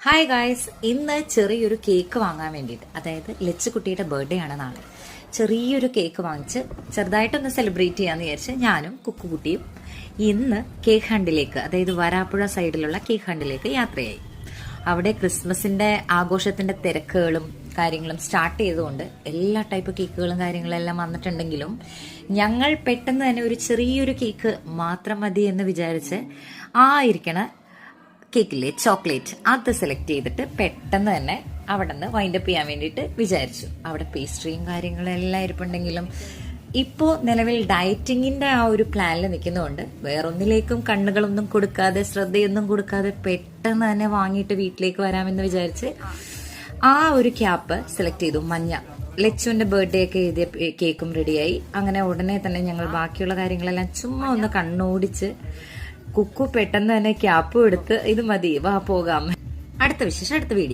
Hi guys, ഇന്ന് ചെറിയൊരു cake വാങ്ങാൻ വേണ്ടിയിട്ട്, അതായത് ലച്ചുകുട്ടിയുടെ ബർത്ത്ഡേ ആണ് നാളെ. ചെറിയൊരു കേക്ക് വാങ്ങിച്ച് ചെറുതായിട്ടൊന്ന് സെലിബ്രേറ്റ് ചെയ്യാന്ന് വിചാരിച്ച് ഞാനും കുക്കുകുട്ടിയും ഇന്ന് കേക്ക് ഹണ്ടിലേക്ക്, അതായത് വരാപ്പുഴ സൈഡിലുള്ള കേക്ക് ഹണ്ടിലേക്ക് യാത്രയായി. അവിടെ ക്രിസ്മസിന്റെ ആഘോഷത്തിന്റെ തിരക്കുകളും കാര്യങ്ങളും സ്റ്റാർട്ട് ചെയ്തുകൊണ്ട് എല്ലാ ടൈപ്പ് കേക്കുകളും കാര്യങ്ങളും എല്ലാം വന്നിട്ടുണ്ടെങ്കിലും ഞങ്ങൾ പെട്ടെന്ന് തന്നെ ഒരു ചെറിയൊരു കേക്ക് മാത്രം മതി എന്ന് വിചാരിച്ച് ഇരിക്കണ കേക്കില്ലേ ചോക്ലേറ്റ്, അത് സെലക്ട് ചെയ്തിട്ട് പെട്ടെന്ന് തന്നെ അവിടെ നിന്ന് വൈൻഡപ്പ് ചെയ്യാൻ വേണ്ടിയിട്ട് വിചാരിച്ചു. അവിടെ പേസ്ട്രിയും കാര്യങ്ങളും എല്ലാം ഇരിപ്പുണ്ടെങ്കിലും ഇപ്പോൾ നിലവിൽ ഡയറ്റിങ്ങിന്റെ ആ ഒരു പ്ലാനിൽ നിൽക്കുന്നതുകൊണ്ട് വേറൊന്നിലേക്കും കണ്ണുകളൊന്നും കൊടുക്കാതെ ശ്രദ്ധയൊന്നും കൊടുക്കാതെ പെട്ടെന്ന് തന്നെ വാങ്ങിയിട്ട് വീട്ടിലേക്ക് വരാമെന്ന് വിചാരിച്ച് ആ ഒരു ക്യാപ്പ് സെലക്ട് ചെയ്തു. മഞ്ഞ ലച്ചുവിന്റെ ബർത്ത്ഡേ ഒക്കെ എഴുതിയ കേക്കും റെഡിയായി. അങ്ങനെ ഉടനെ തന്നെ ഞങ്ങൾ ബാക്കിയുള്ള കാര്യങ്ങളെല്ലാം ചുമ്മാ ഒന്ന് കണ്ണോടിച്ച് കുക്കു പെട്ടെന്ന് തന്നെ ക്യാപ്പും എടുത്ത് ഇത് മതി വാ പോകാം. അടുത്ത വിശേഷം അടുത്ത വീഡിയോ.